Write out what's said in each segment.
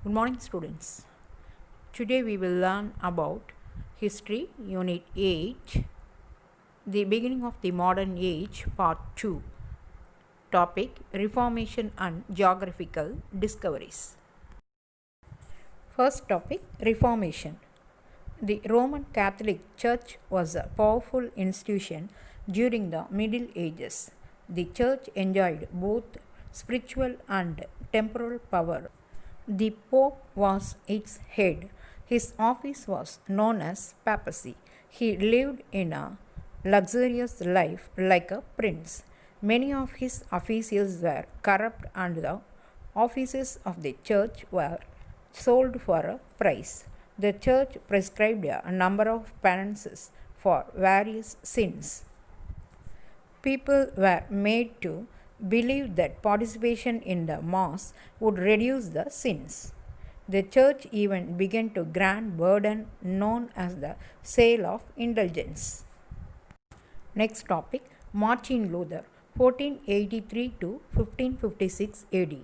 Good morning, students. Today we will learn about History, Unit 8, The Beginning of the Modern Age, Part 2. Topic: Reformation and Geographical Discoveries. First topic: Reformation. The Roman Catholic Church was a powerful institution during the Middle Ages. The Church enjoyed both spiritual and temporal power. The Pope was its head. His office was known as papacy. He lived in a luxurious life like a prince. Many of his officials were corrupt and the offices of the church were sold for a price. The church prescribed a number of penances for various sins. People were made to believe that participation in the Mass would reduce the sins. The church even began to grant burden known as the sale of indulgence. Next topic: Martin Luther, 1483 to 1556 AD.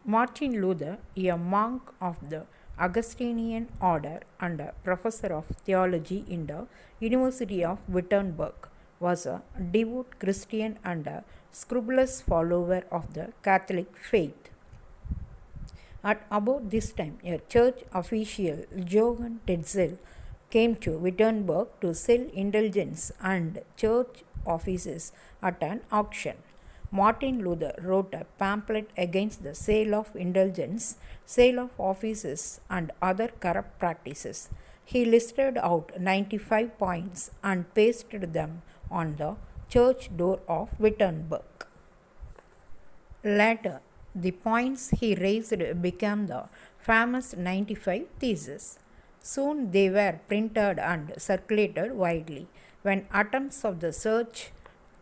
Martin Luther, a monk of the Augustinian order and a professor of theology in the University of Wittenberg, was a devout Christian and a scrupulous follower of the Catholic faith. At about this time, a church official, Johann Tetzel, came to Wittenberg to sell indulgence and church offices at an auction. Martin Luther wrote a pamphlet against the sale of indulgence, sale of offices, and other corrupt practices. He listed out 95 points and pasted them on the church door of Wittenberg. Later, the points he raised became the famous 95 Theses. Soon they were printed and circulated widely. When attempts of the church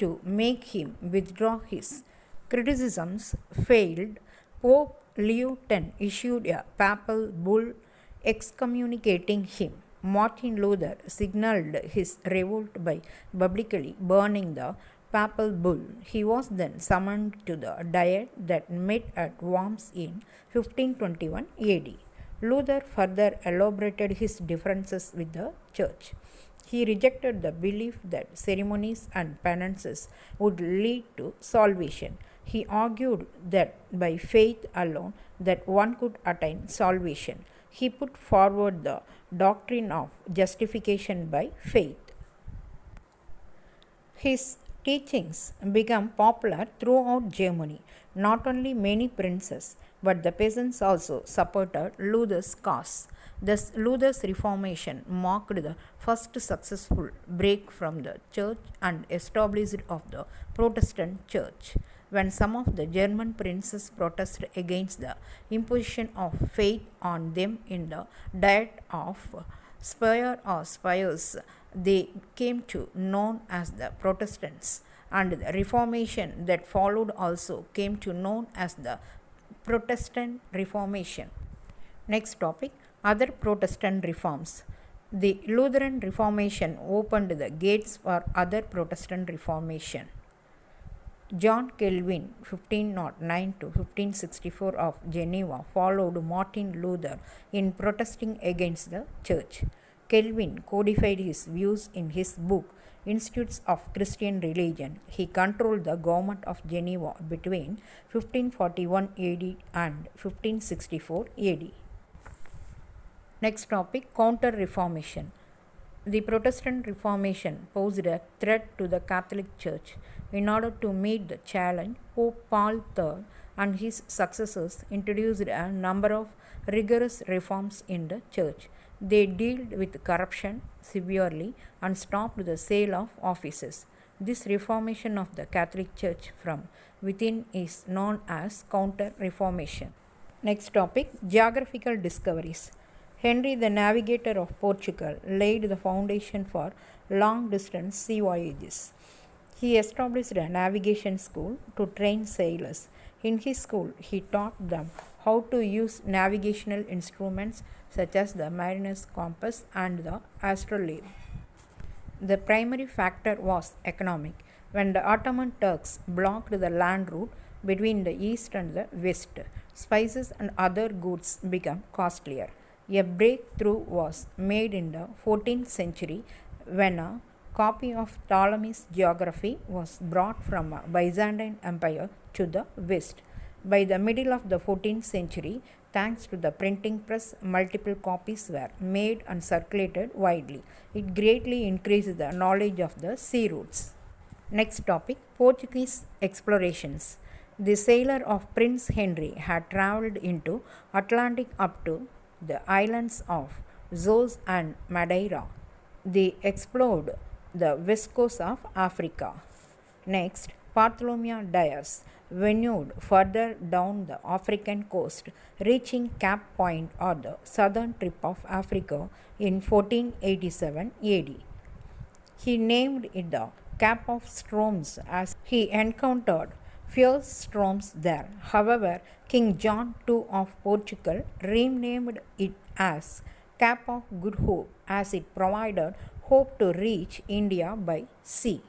to make him withdraw his criticisms failed, Pope Leo X issued a papal bull excommunicating him. Martin Luther signaled his revolt by publicly burning the papal bull. He was then summoned to the Diet that met at Worms in 1521 AD. Luther further elaborated his differences with the Church. He rejected the belief that ceremonies and penances would lead to salvation. He argued that by faith alone that one could attain salvation. He put forward the doctrine of justification by faith. His teachings became popular throughout Germany. Not only many princes, but the peasants also supported Luther's cause. Thus, Luther's Reformation marked the first successful break from the Church and established of the Protestant Church. When some of the German princes protested against the imposition of faith on them in the Diet of Speyer or Spires, they came to known as the Protestants, and the Reformation that followed also came to known as the Protestant Reformation. Next topic: Other Protestant reforms. The Lutheran Reformation opened the gates for other Protestant reformation. John Calvin, 1509 to 1564 of Geneva, followed Martin Luther in protesting against the Church. Calvin codified his views in his book Institutes of Christian Religion. He controlled the government of Geneva between 1541 AD and 1564 AD. Next topic: Counter-Reformation. The Protestant Reformation posed a threat to the Catholic Church. In order to meet the challenge, Pope Paul III and his successors introduced a number of rigorous reforms in the Church. They dealt with corruption severely and stopped the sale of offices. This reformation of the Catholic Church from within is known as Counter-Reformation. Next topic: Geographical Discoveries. Henry the Navigator of Portugal laid the foundation for long-distance sea voyages. He established a navigation school to train sailors. In his school, he taught them how to use navigational instruments such as the mariner's compass and the astrolabe. The primary factor was economic. When the Ottoman Turks blocked the land route, between the East and the West. Spices and other goods became costlier. A breakthrough was made in the 14th century when a copy of Ptolemy's geography was brought from the Byzantine Empire to the West. By the middle of the 14th century, thanks to the printing press, multiple copies were made and circulated widely. It greatly increased the knowledge of the sea routes. Next topic, Portuguese explorations. The sailor of Prince Henry had travelled into Atlantic up to the islands of Azores and Madeira. They explored the west coast of Africa. Next, Bartholomew Dias ventured further down the African coast, reaching Cape Point on the southern tip of Africa in 1487 AD. He named it the Cape of Storms as he encountered fierce storms there. However, King John II of Portugal renamed it as Cape of Good Hope as it provided hope to reach India by sea.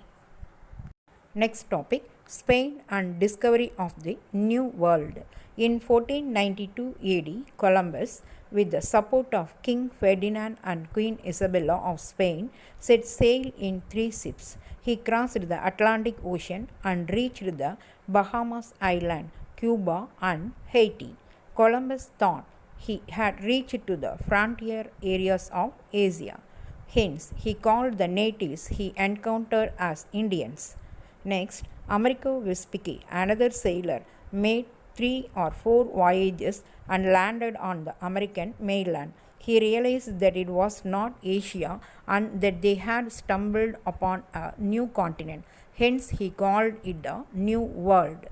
Next topic, Spain and discovery of the New World. In 1492 AD, Columbus, with the support of King Ferdinand and Queen Isabella of Spain, set sail in 3 ships. He crossed the Atlantic Ocean and reached the Bahamas Island, Cuba and Haiti. Columbus thought he had reached to the frontier areas of Asia. Hence, he called the natives he encountered as Indians. Next, Amerigo Vespucci, another sailor, made 3 or 4 voyages and landed on the American mainland. He realized that it was not Asia and that they had stumbled upon a new continent. Hence, he called it the New World.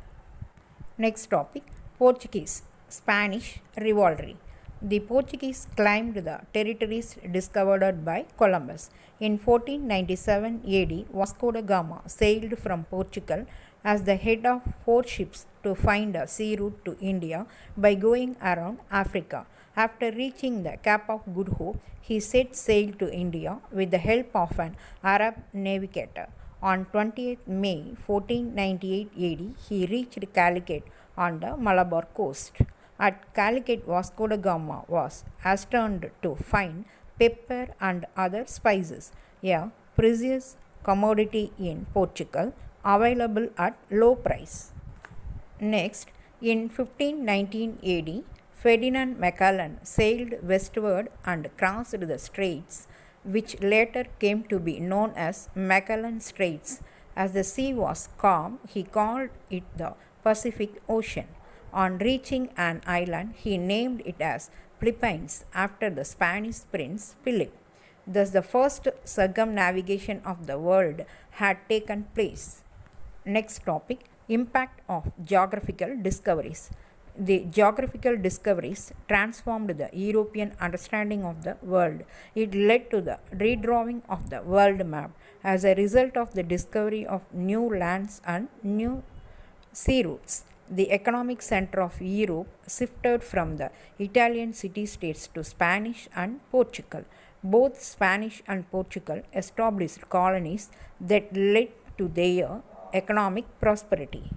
Next topic, Portuguese, Spanish rivalry. The Portuguese claimed the territories discovered by Columbus. In 1497 AD, Vasco da Gama sailed from Portugal as the head of 4 ships to find a sea route to India by going around Africa. After reaching the Cape of Good Hope, he set sail to India with the help of an Arab navigator. On 20th May 1498 AD, he reached Calicut on the Malabar coast. At Calicut, Vasco da Gama was astounded to find pepper and other spices, a precious commodity in Portugal, available at low price. Next, in 1519 AD, Ferdinand Magellan sailed westward and crossed the straits, which later came to be known as Magellan Straits. As the sea was calm, he called it the Pacific Ocean. On reaching an island, he named it as Philippines after the Spanish prince Philip. Thus, the first circumnavigation of the world had taken place. Next topic, impact of geographical discoveries. The geographical discoveries transformed the European understanding of the world. It led to the redrawing of the world map. As a result of the discovery of new lands and new sea routes, the economic center of Europe shifted from the Italian city-states to Spanish and Portugal. Both Spanish and Portugal established colonies that led to their economic prosperity.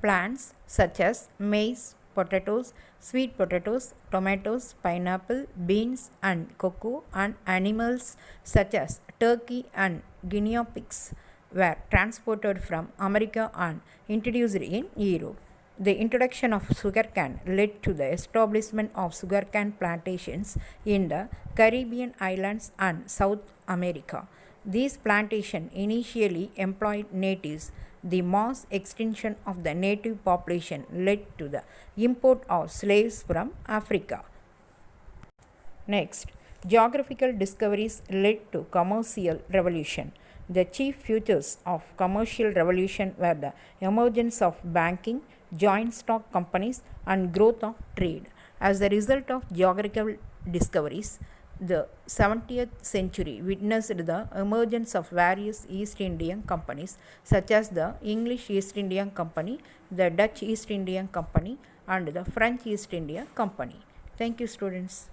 Plants such as maize, potatoes, sweet potatoes, tomatoes, pineapple, beans and cocoa, and animals such as turkey and guinea pigs were transported from America and introduced in Europe. The introduction of sugarcane led to the establishment of sugarcane plantations in the Caribbean islands and South America. These plantations initially employed natives. The mass extinction of the native population led to the import of slaves from Africa. Next, geographical discoveries led to commercial revolution. The chief features of commercial revolution were the emergence of banking, joint stock companies, and growth of trade. As a result of geographical discoveries, the 17th century witnessed the emergence of various East Indian companies such as the English East Indian Company, the Dutch East Indian Company, and the French East India Company. Thank you, students.